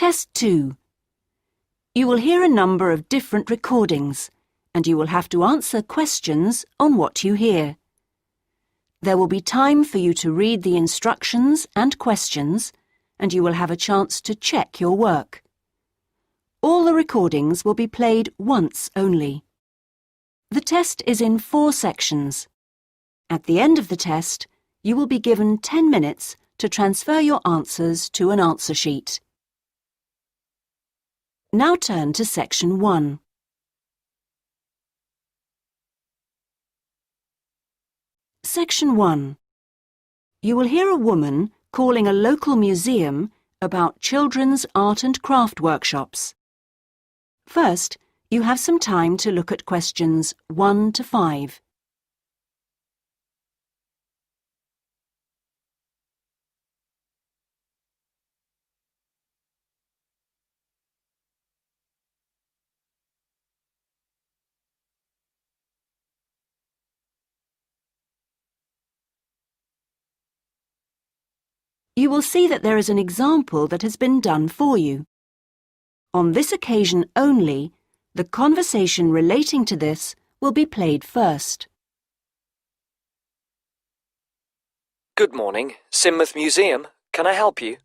Test-2. You will hear a number of different recordings, and you will have to answer questions on what you hear. There will be time for you to read the instructions and questions, and you will have a chance to check your work. All the recordings will be played once only. The test is in 4 sections. At the end of the test, you will be given 10 minutes to transfer your answers to an answer sheet. Now turn to Section 1. Section 1. You will hear a woman calling a local museum about children's art and craft workshops. First, you have some time to look at questions 1 to 5. You will see that there is an example that has been done for you. On this occasion only, the conversation relating to this will be played first. Good morning, Sidmouth Museum. Can I help you?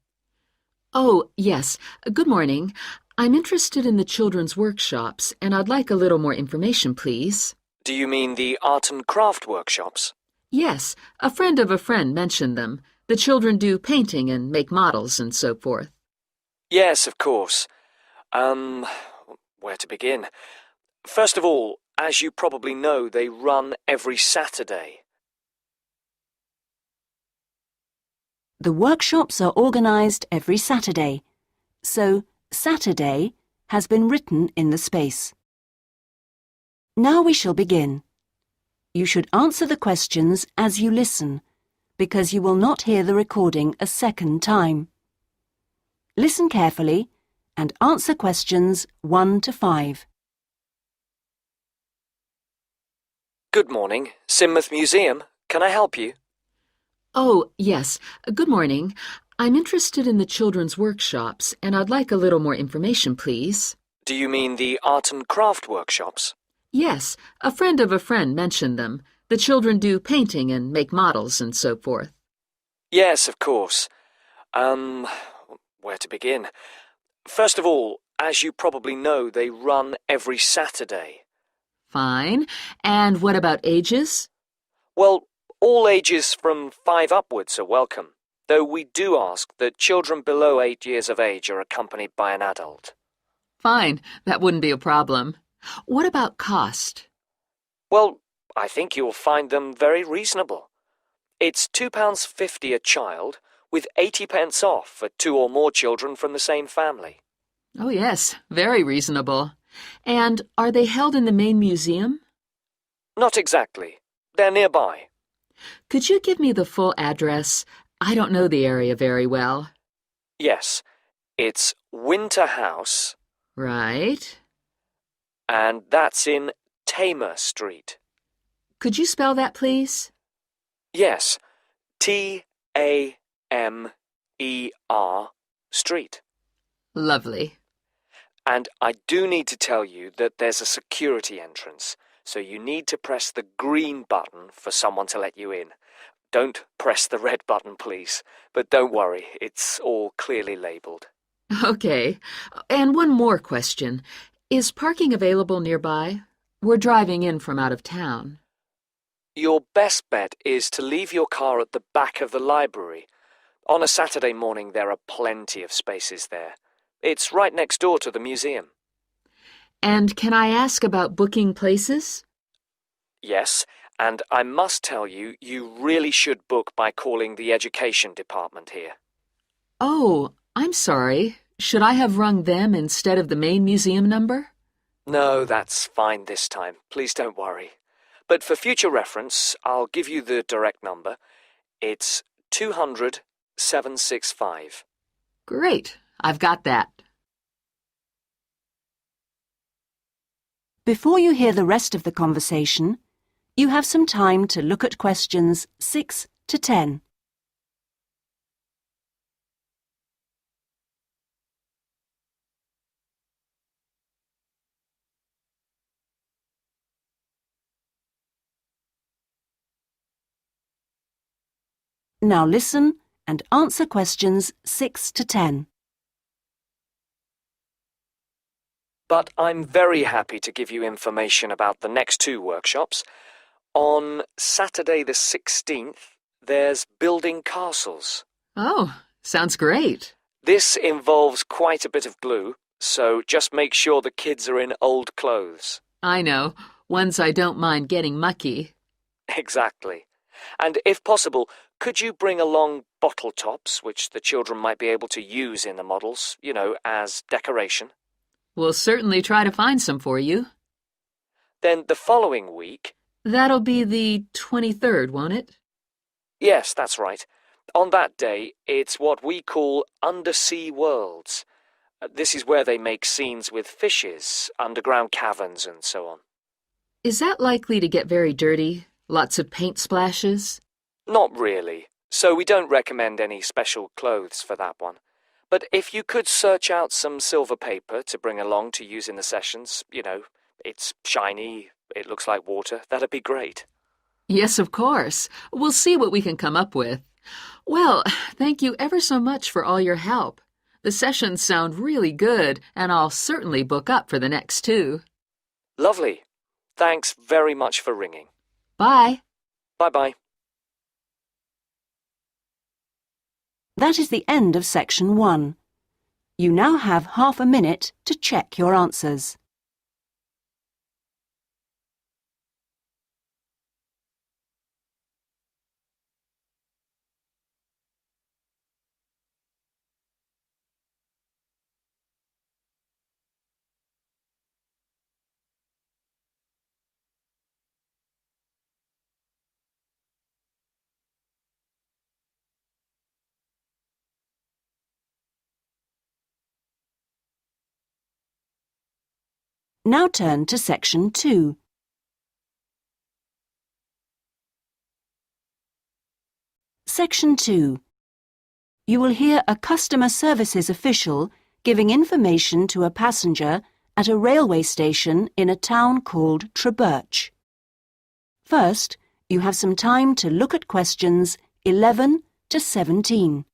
Oh, yes. Good morning. I'm interested in the children's workshops, and I'd like a little more information, please. Do you mean the art and craft workshops? Yes, a friend of a friend mentioned them. The children do painting and make models and so forth. Yes, of course. Where to begin? First of all, as you probably know, they run every Saturday. The workshops are organised every Saturday, so Saturday has been written in the space. Now we shall begin. You should answer the questions as you listen, because you will not hear the recording a second time. Listen carefully and answer questions 1 to 5. Good morning, Sidmouth Museum. Can I help you? Oh, yes. Good morning. I'm interested in the children's workshops, and I'd like a little more information, please. Do you mean the art and craft workshops? Yes, a friend of a friend mentioned them. The children do painting and make models and so forth. Yes, of course. Where to begin? First of all, as you probably know, they run every Saturday. Fine. And what about ages? Well, all ages from 5 upwards are welcome, though we do ask that children below 8 years of age are accompanied by an adult. Fine. That wouldn't be a problem. What about cost? Well, I think you'll find them very reasonable. It's £2.50 a child, with 80p off for 2 or more children from the same family. Oh, yes. Very reasonable. And are they held in the main museum? Not exactly. They're nearby. Could you give me the full address? I don't know the area very well. Yes, it's Winter House. Right. And that's in Tamer Street. Could you spell that, please? Yes, T-A-M-E-R Street. Lovely. And I do need to tell you that there's a security entrance, so you need to press the green button for someone to let you in. Don't press the red button, please. But don't worry, it's all clearly labelled. Okay. And one more question. Is parking available nearby? We're driving in from out of town. Your best bet is to leave your car at the back of the library. On a Saturday morning, there are plenty of spaces there. It's right next door to the museum. And can I ask about booking places? Yes, and I must tell you, you really should book by calling the education department here. Oh, I'm sorry. Should I have rung them instead of the main museum number? No, that's fine this time. Please don't worry. But for future reference, I'll give you the direct number. It's 200-765. Great. I've got that. Before you hear the rest of the conversation, you have some time to look at questions 6 to 10. Now listen and answer questions 6 to 10. But I'm very happy to give you information about the next 2 workshops. On Saturday the 16th, there's building castles. Oh, sounds great. This involves quite a bit of glue, so just make sure the kids are in old clothes. I know, ones I don't mind getting mucky. Exactly. And if possible, could you bring along bottle tops, which the children might be able to use in the models, as decoration? We'll certainly try to find some for you. Then the following week... That'll be the 23rd, won't it? Yes, that's right. On that day, it's what we call undersea worlds. This is where they make scenes with fishes, underground caverns, and so on. Is that likely to get very dirty? Lots of paint splashes? Not really, so we don't recommend any special clothes for that one. But if you could search out some silver paper to bring along to use in the sessions, it's shiny, it looks like water, that'd be great. Yes, of course. We'll see what we can come up with. Well, thank you ever so much for all your help. The sessions sound really good, and I'll certainly book up for the next 2. Lovely. Thanks very much for ringing. Bye. Bye-bye. That is the end of section 1. You now have half a minute to check your answers. Now turn to section 2. Section 2. You will hear a customer services official giving information to a passenger at a railway station in a town called Trebirch. First, you have some time to look at questions 11 to 17.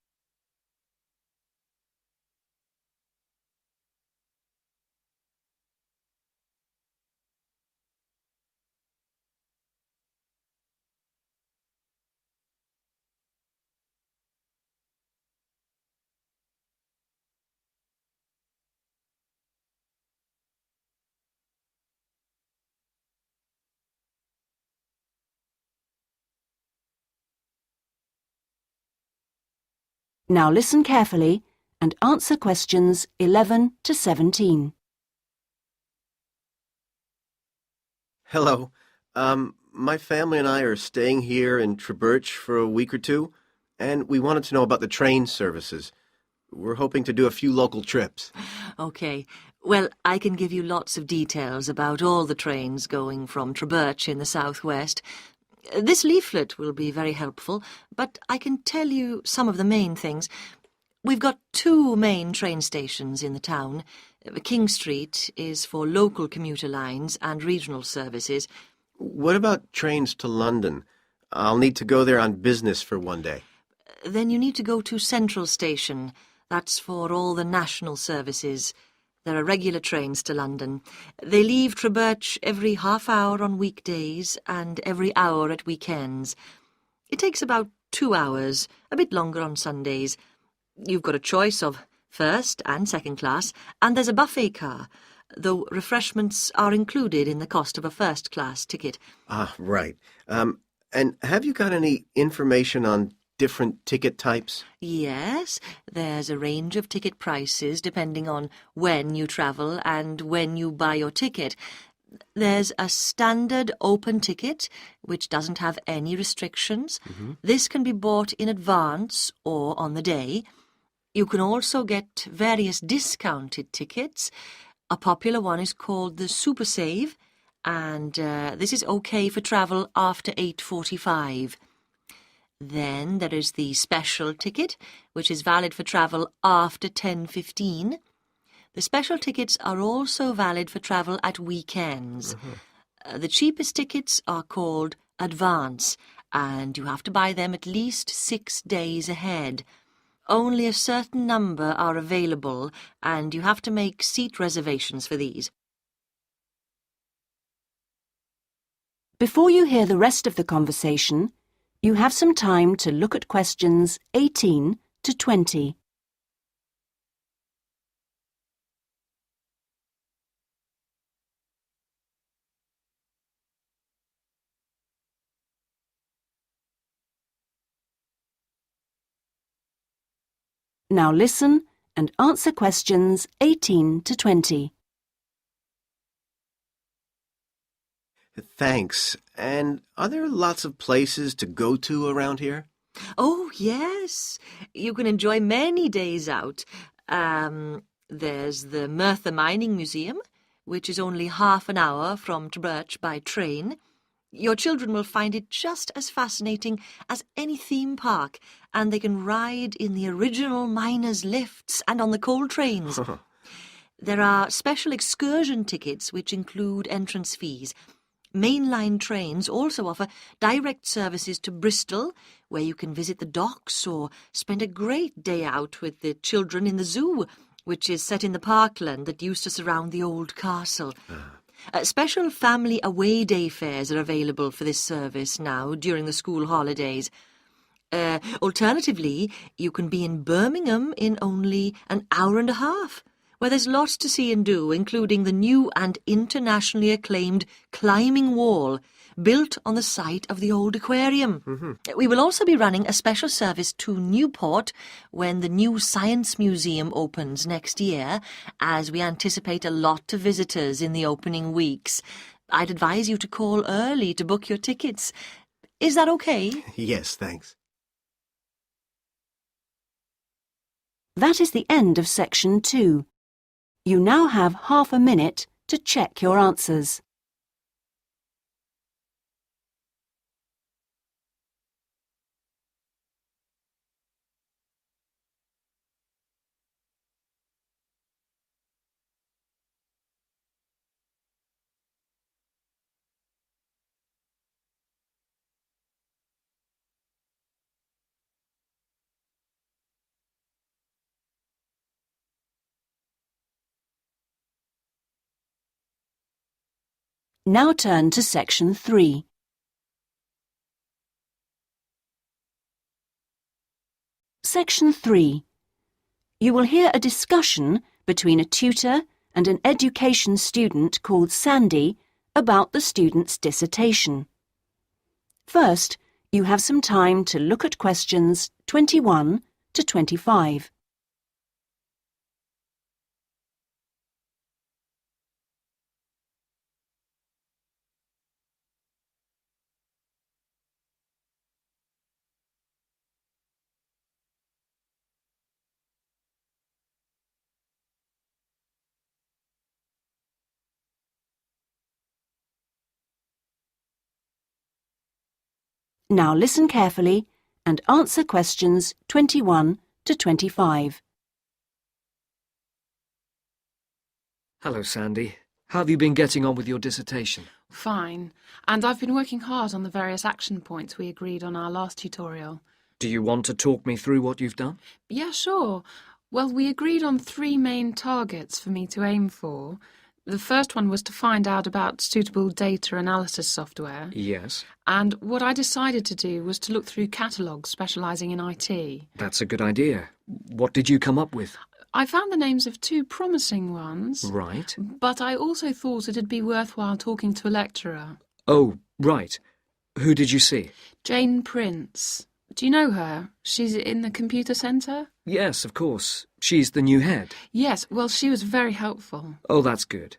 Now listen carefully and answer questions 11 to 17. Hello. My family and I are staying here in Trebirch for a week or 2, and we wanted to know about the train services. We're hoping to do a few local trips. OK. Well, I can give you lots of details about all the trains going from Trebirch in the southwest. This leaflet will be very helpful, but I can tell you some of the main things. We've got 2 main train stations in the town. King Street is for local commuter lines and regional services. What about trains to London? I'll need to go there on business for one day. Then you need to go to Central Station. That's for all the national services. There are regular trains to London. They leave Trebirch every half hour on weekdays and every hour at weekends. It takes about 2 hours, a bit longer on Sundays. You've got a choice of first and second class, and there's a buffet car, though refreshments are included in the cost of a first-class ticket. Ah, right. And have you got any information on different ticket types? Yes, there's a range of ticket prices depending on when you travel and when you buy your ticket. There's a standard open ticket, which doesn't have any restrictions. This can be bought in advance or on the day. You can also get various discounted tickets. A popular one is called the Super Save, and this is OK for travel after 8:45. Then there is the special ticket, which is valid for travel after 10:15. The special tickets are also valid for travel at weekends. The cheapest tickets are called advance, and you have to buy them at least 6 days ahead. Only a certain number are available, and you have to make seat reservations for these. Before you hear the rest of the conversation, you have some time to look at questions 18 to 20. Now listen and answer questions 18 to 20. Thanks. And are there lots of places to go to around here? Oh, yes. You can enjoy many days out. There's the Merthyr Mining Museum, which is only half an hour from Trubirch by train. Your children will find it just as fascinating as any theme park, and they can ride in the original miners' lifts and on the coal trains. There are special excursion tickets which include entrance fees. Mainline trains also offer direct services to Bristol, where you can visit the docks or spend a great day out with the children in the zoo, which is set in the parkland that used to surround the old castle. Special family away day fares are available for this service now during the school holidays. Alternatively, you can be in Birmingham in only an hour and a half, where there's lots to see and do, including the new and internationally acclaimed climbing wall built on the site of the old aquarium. We will also be running a special service to Newport when the new Science Museum opens next year, as we anticipate a lot of visitors in the opening weeks. I'd advise you to call early to book your tickets. Is that okay? Yes, thanks. That is the end of section 2. You now have half a minute to check your answers. Now turn to section 3. Section 3. You will hear a discussion between a tutor and an education student called Sandy about the student's dissertation. First, you have some time to look at questions 21 to 25. Now listen carefully and answer questions 21 to 25. Hello, Sandy. How have you been getting on with your dissertation? Fine. And I've been working hard on the various action points we agreed on our last tutorial. Do you want to talk me through what you've done? Yeah, sure. Well, we agreed on 3 main targets for me to aim for. The first one was to find out about suitable data analysis software. Yes. And what I decided to do was to look through catalogues specialising in IT. That's a good idea. What did you come up with? I found the names of 2 promising ones. Right. But I also thought it'd be worthwhile talking to a lecturer. Oh, right. Who did you see? Jane Prince. Do you know her? She's in the computer centre? Yes, of course. She's the new head. Yes, well, she was very helpful. Oh, that's good.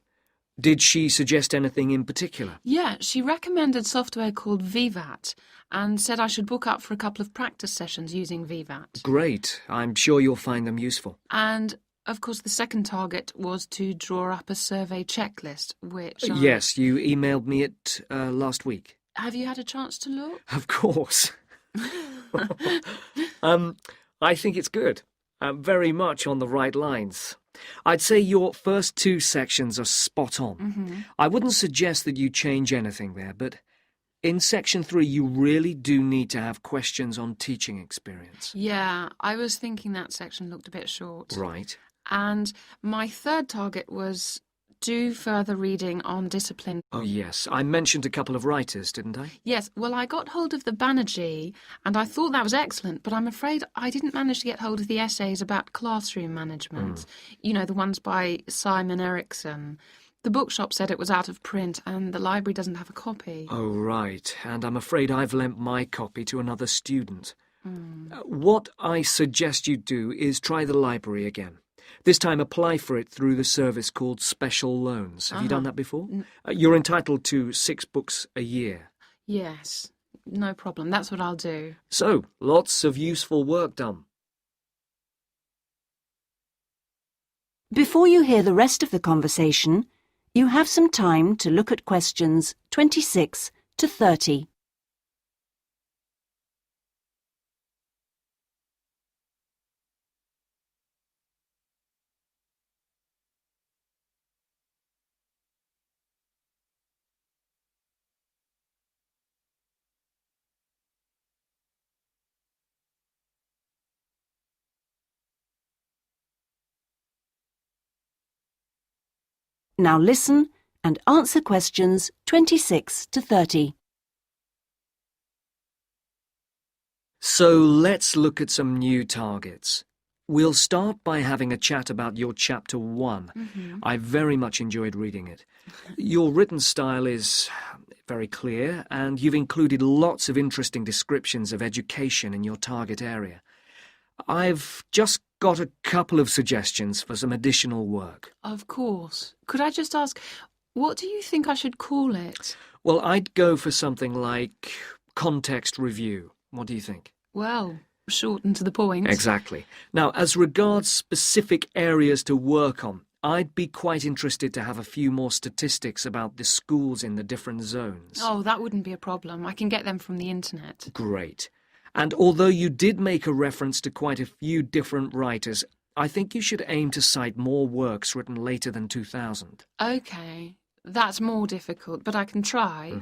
Did she suggest anything in particular? Yeah, she recommended software called VVAT and said I should book up for a couple of practice sessions using VVAT. Great. I'm sure you'll find them useful. And, of course, the second target was to draw up a survey checklist, which Yes, you emailed me it last week. Have you had a chance to look? Of course. I think it's good. Very much on the right lines. I'd say your first 2 sections are spot on. Mm-hmm. I wouldn't suggest that you change anything there, but In Section 3, you really do need to have questions on teaching experience. Yeah, I was thinking that section looked a bit short. Right. And my third target was do further reading on discipline. Oh, yes. I mentioned a couple of writers, didn't I? Yes, well, I got hold of the Banerjee, and I thought that was excellent, but I'm afraid I didn't manage to get hold of the essays about classroom management. You know, the ones by Simon Erickson. The bookshop said it was out of print, and the library doesn't have a copy. Oh, right. And I'm afraid I've lent my copy to another student. What I suggest you do is try the library again. This time apply for it through the service called Special Loans. Have you done that before? You're entitled to 6 books a year. Yes, no problem. That's what I'll do. So, lots of useful work done. Before you hear the rest of the conversation, you have some time to look at questions 26 to 30. Now listen and answer questions 26 to 30. So let's look at some new targets. We'll start by having a chat about your Chapter 1. I very much enjoyed reading it. Your written style is very clear, and you've included lots of interesting descriptions of education in your target area. I've just got a couple of suggestions for some additional work. Of course. Could I just ask, what do you think I should call it? Well, I'd go for something like context review. What do you think? Well, short and to the point. Exactly. Now, as regards specific areas to work on, I'd be quite interested to have a few more statistics about the schools in the different zones. Oh, that wouldn't be a problem. I can get them from the internet. Great. And although you did make a reference to quite a few different writers, I think you should aim to cite more works written later than 2000. OK, that's more difficult, but I can try.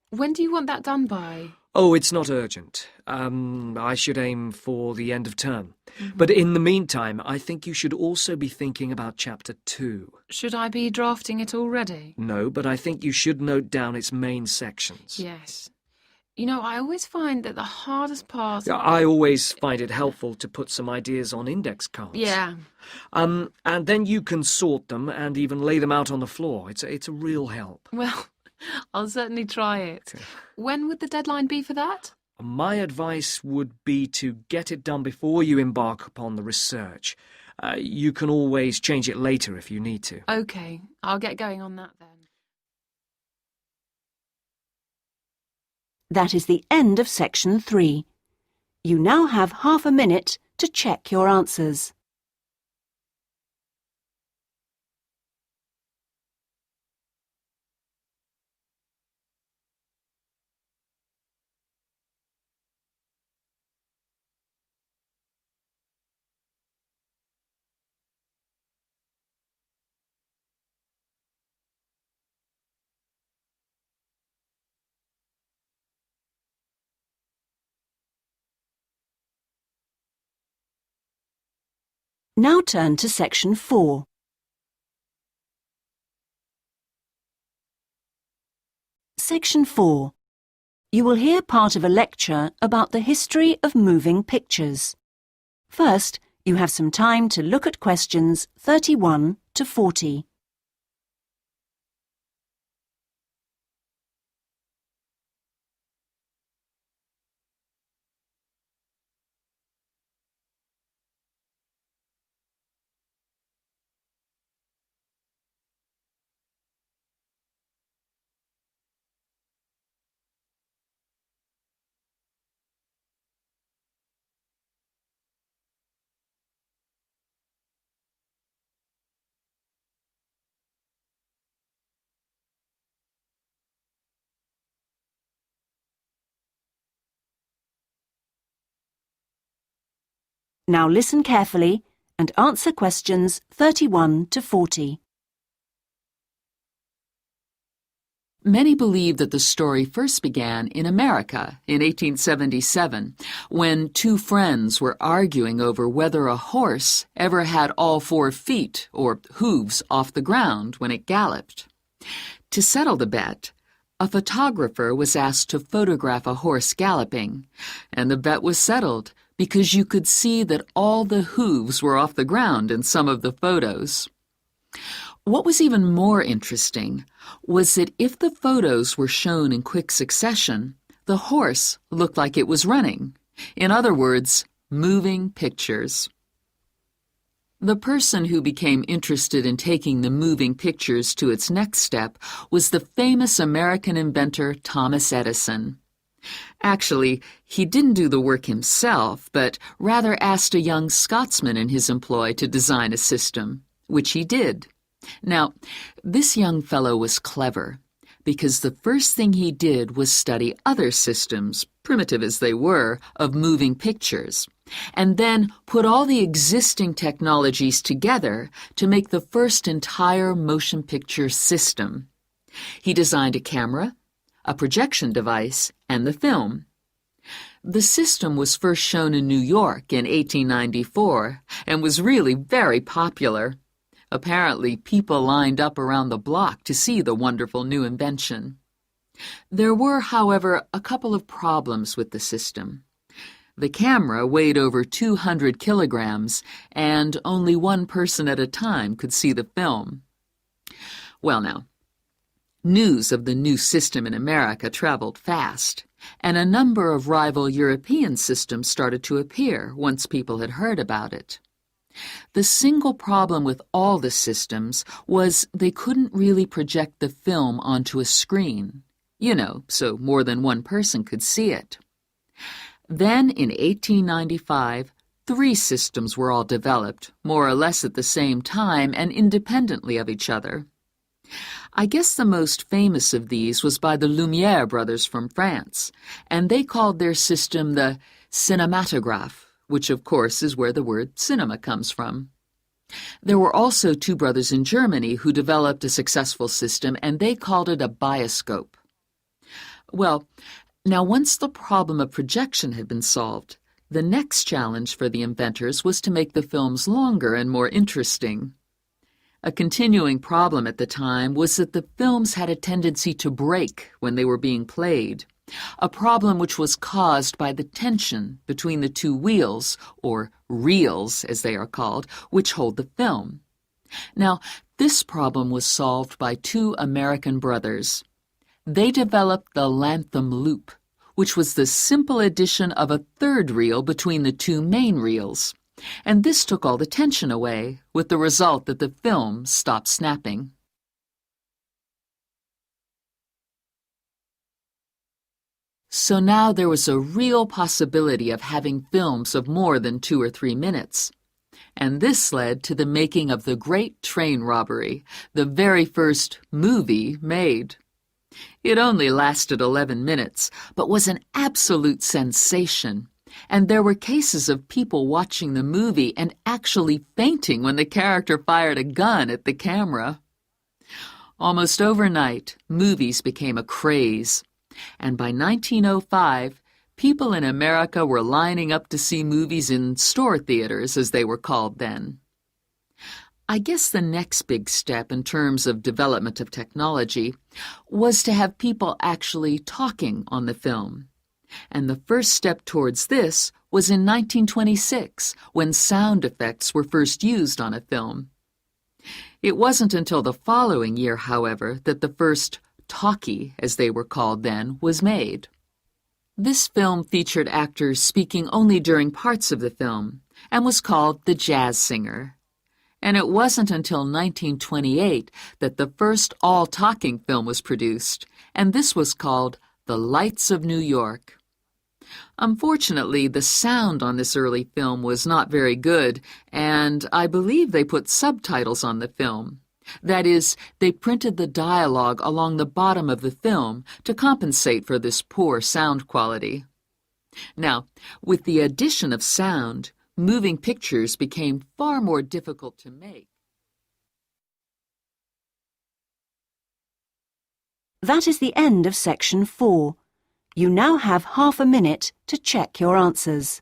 When do you want that done by? Oh, it's not urgent. I should aim for the end of term. But in the meantime, I think you should also be thinking about Chapter 2. Should I be drafting it already? No, but I think you should note down its main sections. Yes. You know, I always find that the hardest part... I always find it helpful to put some ideas on index cards. Yeah. And then you can sort them and even lay them out on the floor. It's a real help. Well, I'll certainly try it. When would the deadline be for that? My advice would be to get it done before you embark upon the research. You can always change it later if you need to. OK, I'll get going on that then. That is the end of Section 3. You now have half a minute to check your answers. Now turn to Section 4. Section 4. You will hear part of a lecture about the history of moving pictures. First, you have some time to look at questions 31 to 40. Now listen carefully and answer questions 31 to 40. Many believe that the story first began in America in 1877, when two friends were arguing over whether a horse ever had all 4 feet, or hooves, off the ground when it galloped. To settle the bet, a photographer was asked to photograph a horse galloping, and the bet was settled because you could see that all the hooves were off the ground in some of the photos. What was even more interesting was that if the photos were shown in quick succession, the horse looked like it was running. In other words, moving pictures. The person who became interested in taking the moving pictures to its next step was the famous American inventor Thomas Edison. Actually, he didn't do the work himself, but rather asked a young Scotsman in his employ to design a system, which he did. Now, this young fellow was clever, because the first thing he did was study other systems, primitive as they were, of moving pictures, and then put all the existing technologies together to make the first entire motion picture system. He designed a camera, a projection device, and the film. The system was first shown in New York in 1894 and was really very popular. Apparently, people lined up around the block to see the wonderful new invention. There were, however, a couple of problems with the system. The camera weighed over 200 kilograms, and only one person at a time could see the film. Well now, news of the new system in America traveled fast, and a number of rival European systems started to appear once people had heard about it. The single problem with all the systems was they couldn't really project the film onto a screen, so more than one person could see it. Then, in 1895, 3 systems were all developed, more or less at the same time and independently of each other. I guess the most famous of these was by the Lumière brothers from France, and they called their system the cinematograph, which of course is where the word cinema comes from. There were also 2 brothers in Germany who developed a successful system, and they called it a bioscope. Well, now once the problem of projection had been solved, the next challenge for the inventors was to make the films longer and more interesting. A continuing problem at the time was that the films had a tendency to break when they were being played, a problem which was caused by the tension between the 2 wheels, or reels as they are called, which hold the film. Now, this problem was solved by 2 American brothers. They developed the Lantham loop, which was the simple addition of a 3rd reel between the 2 main reels, and this took all the tension away, with the result that the film stopped snapping. So now there was a real possibility of having films of more than 2 or 3 minutes. And this led to the making of the Great Train Robbery, the very first movie made. It only lasted 11 minutes, but was an absolute sensation. And there were cases of people watching the movie and actually fainting when the character fired a gun at the camera. Almost overnight, movies became a craze. And by 1905, people in America were lining up to see movies in store theaters, as they were called then. I guess the next big step in terms of development of technology was to have people actually talking on the film. And the first step towards this was in 1926, when sound effects were first used on a film. It wasn't until the following year, however, that the first talkie, as they were called then, was made. This film featured actors speaking only during parts of the film and was called The Jazz Singer. And it wasn't until 1928 that the first all-talking film was produced, and this was called The Lights of New York. Unfortunately, the sound on this early film was not very good, and I believe they put subtitles on the film. That is, they printed the dialogue along the bottom of the film to compensate for this poor sound quality. Now, with the addition of sound, moving pictures became far more difficult to make. That is the end of section 4. You now have half a minute to check your answers.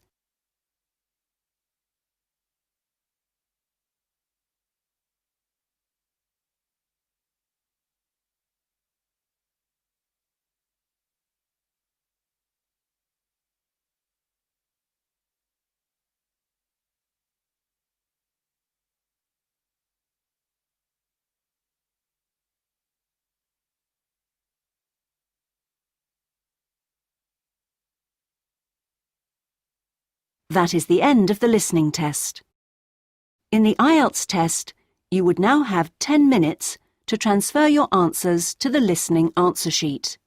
That is the end of the listening test. In the IELTS test, you would now have 10 minutes to transfer your answers to the listening answer sheet.